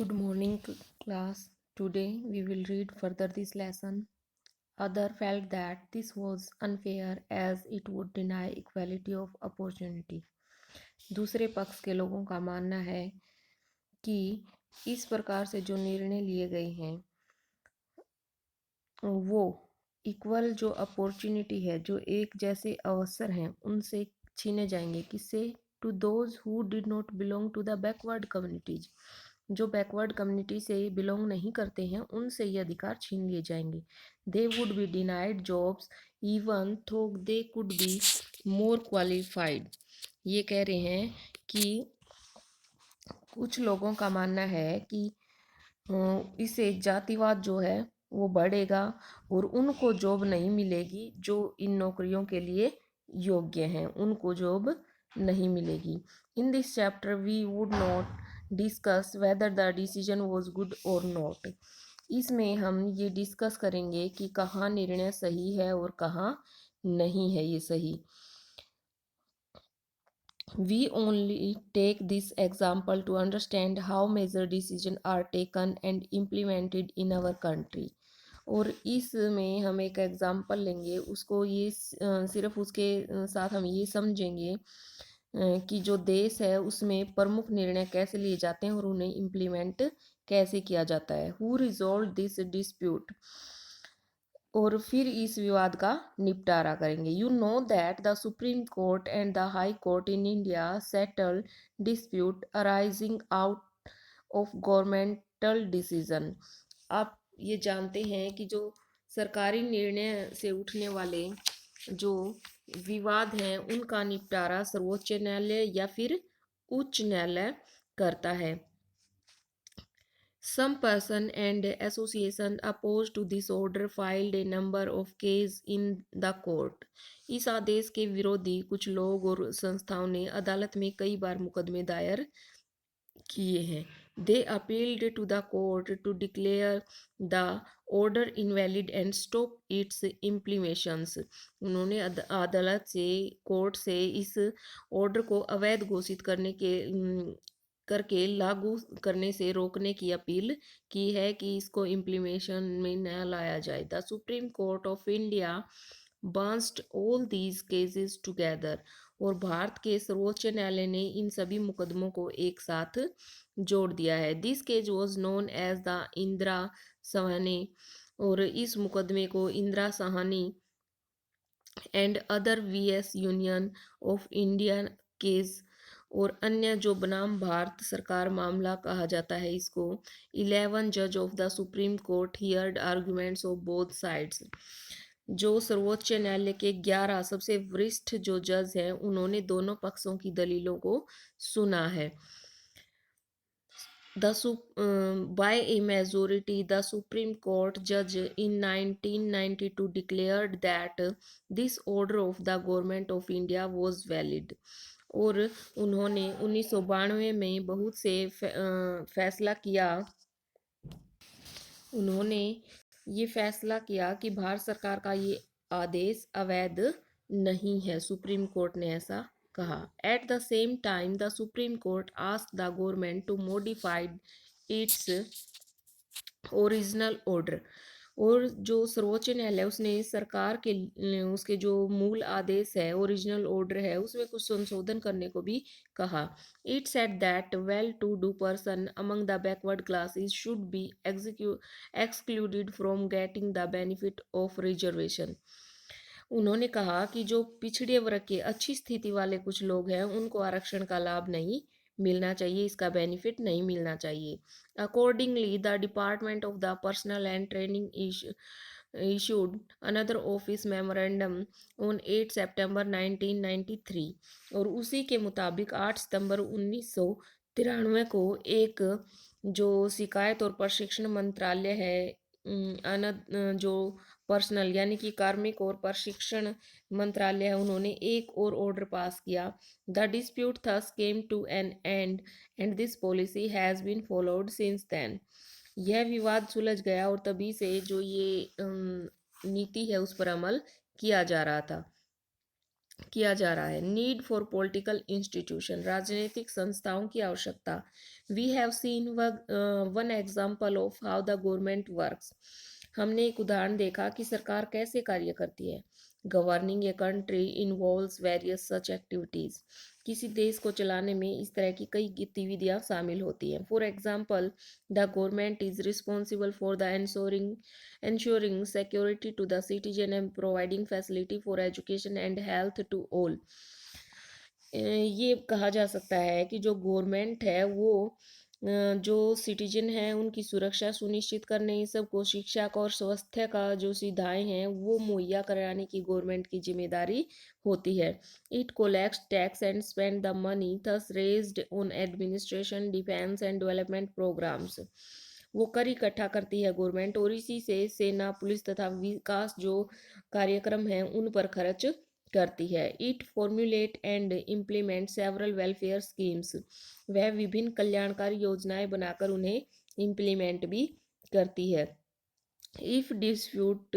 Good morning, class. Today we will read further this lesson. Other felt that this was unfair as it would deny equality of opportunity. दूसरे पक्ष के लोगों का मानना है कि इस प्रकार से जो निर्णय लिए गए हैं वो इक्वल जो अपॉर्चुनिटी है, जो एक जैसे अवसर हैं, उनसे छीने जाएंगे। किससे? To those who did not belong to the backward communities. जो बैकवर्ड कम्युनिटी से बिलोंग नहीं करते हैं उनसे ये अधिकार छीन लिए जाएंगे। They would be denied jobs even though they could be more qualified. ये कह रहे हैं कि कुछ लोगों का मानना है कि इससे जातिवाद जो है वो बढ़ेगा और उनको जॉब नहीं मिलेगी जो इन नौकरियों के लिए योग्य हैं, उनको जॉब नहीं मिलेगी। In this chapter we would not discuss whether the decision was good और नॉट। इसमें हम ये डिस्कस करेंगे कि कहाँ निर्णय सही है और कहाँ नहीं है ये सही। We only take this example to understand how major decisions are taken and implemented in our country. और इसमें हम एक एग्जाम्पल लेंगे, उसको ये सिर्फ उसके साथ हम ये समझेंगे कि जो देश है उसमें प्रमुख निर्णय कैसे लिए जाते हैं और उन्हें इम्प्लीमेंट कैसे किया जाता है। हु रिजॉल्व दिस डिस्प्यूट, और फिर इस विवाद का निपटारा करेंगे। You know that the Supreme court and the high court in India settle dispute arising out of governmental decision. आप ये जानते हैं कि जो सरकारी निर्णय से उठने वाले जो विवाद हैं उनका निपटारा सर्वोच्च न्यायालय या फिर उच्च न्यायालय करता है। Some person and association opposed to this order filed a number of cases in the court. इस आदेश के विरोधी कुछ लोग और संस्थाओं ने अदालत में कई बार मुकदमे दायर किए हैं। They appealed to the court to declare the order invalid and stop its implementations. उन्होंने अदालत से, कोर्ट से इस ऑर्डर को अवैध घोषित करके लागू करने से रोकने की अपील की है कि इसको इम्प्लीमेशन में न लाया जाए। The Supreme Court of India bunched all these cases together, और भारत के सर्वोच्च न्यायालय ने इन सभी मुकदमों को एक साथ जोड़ दिया है। This case was known as the Indira Sawhney, और इस मुकदमे को Indira Sawhney and other VS Union of India case और अन्य जो बनाम भारत सरकार मामला कहा जाता है इसको। 11 जज of the Supreme court heard arguments of both sides. जो सर्वोच्च न्यायालय के 11 सबसे वरिष्ठ जो जज हैं उन्होंने दोनों पक्षों की दलीलों को सुना है। By a majority, the Supreme Court judge in 1992 declared that this order of the government of India was valid. और उन्होंने 1992 में बहुत से फैसला किया, उन्होंने ये फैसला किया कि भारत सरकार का ये आदेश अवैध नहीं है। सुप्रीम कोर्ट ने ऐसा कहा। At the same time the Supreme Court asked the government to modify its original order, और जो सर्वोच्च न्यायालय उसने सरकार के उसके जो मूल आदेश है, ओरिजिनल ऑर्डर है, उसमें कुछ संशोधन करने को भी कहा। It said that well to do person among the backward classes should be excluded from getting the benefit of reservation. उन्होंने कहा कि जो पिछड़े वर्ग के अच्छी स्थिति वाले कुछ लोग हैं उनको आरक्षण का लाभ नहीं मिलना चाहिए, इसका बेनिफिट नहीं मिलना चाहिए। Accordingly the department of the personal and training issued another office memorandum on 8 सितंबर 1993, और उसी के मुताबिक 8 सितंबर 1993 को एक जो शिकायत और प्रशिक्षण मंत्रालय है, जो पर्सनल यानी कि कार्मिक और प्रशिक्षण मंत्रालय है, उन्होंने एक और ऑर्डर पास किया। The dispute thus came to an end and this policy has been followed since then. यह विवाद सुलझ गया और तभी से जो ये नीति है उस पर अमल किया जा रहा था। किया जा रहा है। नीड फॉर पॉलिटिकल इंस्टीट्यूशन, राजनीतिक संस्थाओं की आवश्यकता। We have seen one example of how the government works, हमने एक उदाहरण देखा कि सरकार कैसे कार्य करती है। Governing a country involves various such activities, किसी देश को चलाने में इस तरह की कई गतिविधियां शामिल होती हैं। For example, the government is responsible for the ensuring security to the citizen and providing facility for education and health to all। ये कहा जा सकता है कि जो गवर्नमेंट है वो जो सिटीजन हैं उनकी सुरक्षा सुनिश्चित करने, सबको शिक्षा और स्वास्थ्य का जो सुविधाएं हैं वो मुहैया कराने की गवर्नमेंट की जिम्मेदारी होती है। It collects tax and spend the money thus raised on administration, defence and development programmes. वो कर इकट्ठा करती है गवर्नमेंट और इसी से सेना, पुलिस तथा विकास जो कार्यक्रम हैं उन पर खर्च करती है। It formulate and implement several welfare schemes, वह विभिन्न कल्याणकारी योजनाएं बनाकर उन्हें इम्प्लीमेंट भी करती है। If dispute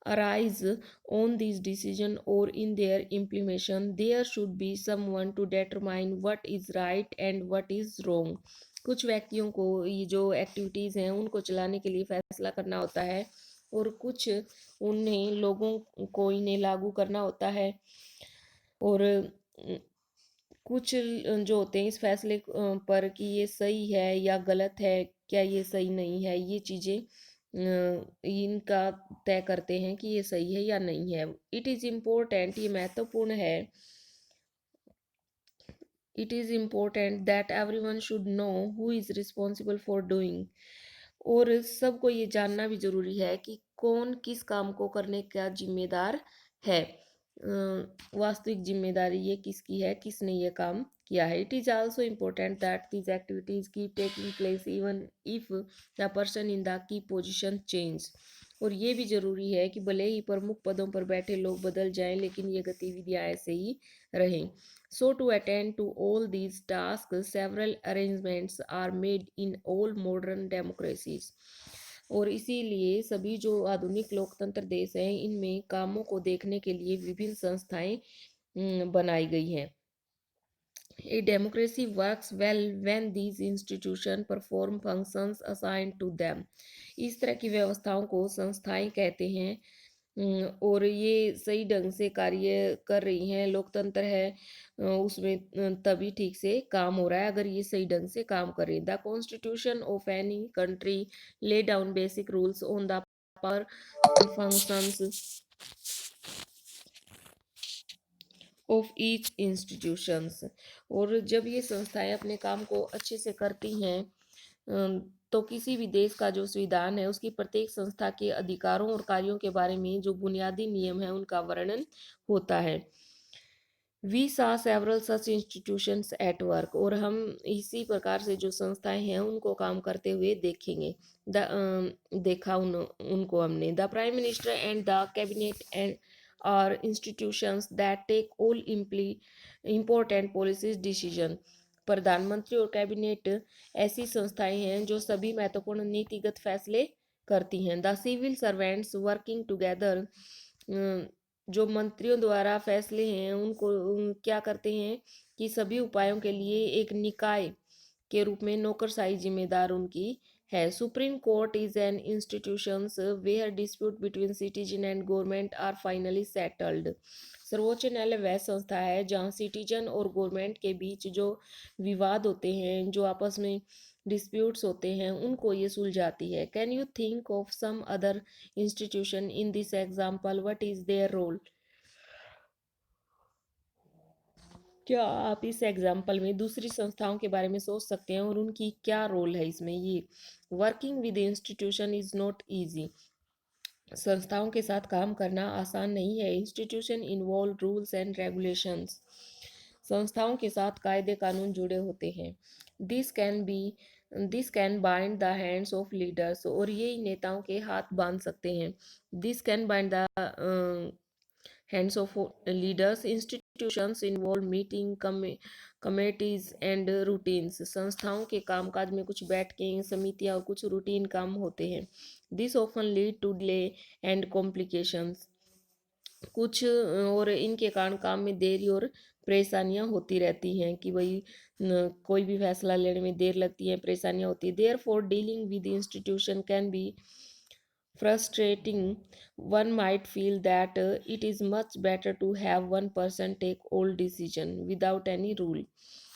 arise on this decision or in their implementation, there should be someone to determine what is right and what is wrong। कुछ व्यक्तियों को ये जो एक्टिविटीज़ हैं उनको चलाने के लिए फैसला करना होता है और कुछ उन्हें लोगों को इन्हें लागू करना होता है। और कुछ जो होते हैं इस फैसले पर कि ये सही है या गलत है, क्या ये सही नहीं है, ये चीज़ें इनका तय करते हैं कि ये सही है या नहीं है। इट इज़ इम्पोर्टेंट, ये महत्वपूर्ण है। It is important that everyone should know who is responsible for doing, और सबको ये जानना भी ज़रूरी है कि कौन किस काम को करने का जिम्मेदार है। वास्तविक जिम्मेदारी ये किसकी है, किसने ये काम किया है। It is also important that these activities keep taking place even if the person in the key position change, और ये भी ज़रूरी है कि भले ही प्रमुख पदों पर बैठे लोग बदल जाएं लेकिन ये गतिविधियां ऐसे ही रहें। So to attend to all these tasks, several arrangements are made in all modern democracies। और इसीलिए सभी जो आधुनिक लोकतंत्र देश हैं इनमें कामों को देखने के लिए विभिन्न संस्थाएं बनाई गई हैं। A democracy works well when these institutions perform functions assigned to them। इस तरह की व्यवस्थाओं को संस्थाएं कहते हैं। और ये सही ढंग से कार्य कर रही हैं, लोकतंत्र है उसमें तभी ठीक से काम हो रहा है अगर ये सही ढंग से काम कर रही है। The constitution of any country lay down basic rules on the power functions of each institutions. और जब ये संस्थाएं अपने काम को अच्छे से करती हैं तो किसी भी देश का जो संविधान है उसकी प्रत्येक संस्था के अधिकारों और कार्यों के बारे में जो बुनियादी नियम है उनका वर्णन होता है। We saw several such institutions at work, और हम इसी प्रकार से जो संस्थाएं हैं उनको काम करते हुए देखेंगे। देखा उनको हमने। The prime minister and the cabinet and our institutions that take all important policies decision, प्रधानमंत्री और कैबिनेट ऐसी संस्थाएं हैं जो सभी महत्वपूर्ण नीतिगत फैसले करती हैं। The civil servants working together, जो मंत्रियों द्वारा फैसले हैं उनको क्या करते हैं कि सभी उपायों के लिए एक निकाय के रूप में नौकरशाही जिम्मेदार उनकी है। Supreme Court is an institutions where dispute between citizen and government are finally settled. सर्वोच्च न्यायालय वह संस्था है जहां सिटीजन और गवर्नमेंट के बीच जो विवाद होते हैं, जो आपस में डिस्प्यूट्स होते हैं, उनको ये सुलझाती है। Can you think of some other institution in this example, what is their role? क्या आप इस एग्जाम्पल में दूसरी संस्थाओं के बारे में सोच सकते हैं और उनकी क्या रोल है इसमें? ये working with institution is not easy, संस्थाओं के साथ काम करना आसान नहीं है। Institution involve rules and regulations, संस्थाओं के साथ कायदे कानून जुड़े होते हैं। This can be this can bind the hands of leaders, और ये नेताओं के हाथ बांध सकते हैं। This can bind the hands of leaders. Institutions involve meeting committees and routines, संस्थाओं के कामकाज में कुछ बैठकें, समितियां और कुछ रूटीन काम होते हैं। This often lead to delay and complications, कुछ और इनके कारण काम में देरी और परेशानियाँ होती रहती हैं कि वही कोई भी फैसला लेने में देर लगती है, परेशानियाँ होती है। Therefore dealing with institution can be frustrating. One might feel that it is much better to have one person take all decision without any rule.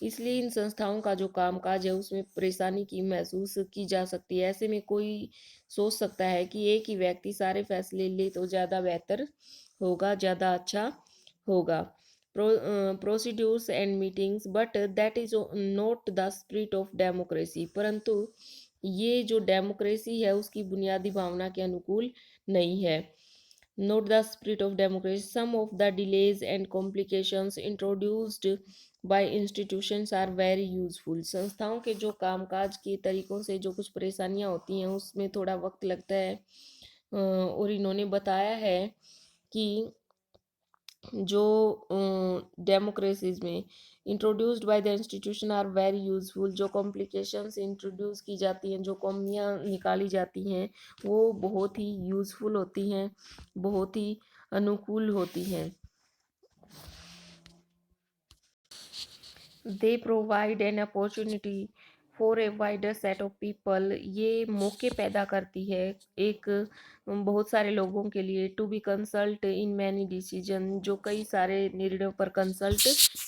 इसलिए इन संस्थाओं का जो कामकाज है उसमें परेशानी की महसूस की जा सकती है। ऐसे में कोई सोच सकता है कि एक ही व्यक्ति सारे फैसले ले तो ज़्यादा बेहतर होगा, ज़्यादा अच्छा होगा। Procedures and meetings, but that is not the spirit of democracy. परंतु ये जो डेमोक्रेसी है उसकी बुनियादी भावना के अनुकूल नहीं है। Note the spirit of democracy, some of the delays and complications introduced by institutions are very useful. संस्थाओं के जो कामकाज के तरीकों से जो कुछ परेशानियां होती हैं उसमें थोड़ा वक्त लगता है। और इन्होंने बताया है कि जो डेमोक्रेसीज में introduced by the institution are very useful. जो कॉम्प्लिकेशंस इंट्रोड्यूस की जाती हैं, जो कमियां निकाली जाती हैं, वो बहुत ही यूजफुल होती हैं, बहुत ही अनुकूल होती हैं। They provide an opportunity for a wider set of people. ये मौके पैदा करती है एक बहुत सारे लोगों के लिए to be consult in many decision, जो कई सारे निर्णयों पर कंसल्ट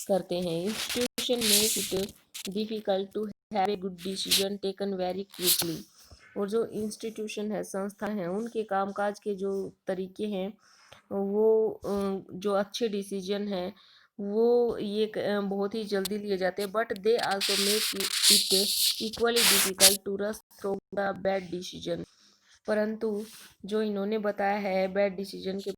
करते हैं। Institution make it difficult to have a good decision taken very quickly. और जो इंस्टीट्यूशन है, संस्था है, उनके कामकाज के जो तरीके हैं वो जो अच्छे डिसीजन हैं वो ये बहुत ही जल्दी लिए जाते हैं। But they also make it equally difficult to rush through the bad decision. परंतु जो इन्होंने बताया है बैड डिसीजन के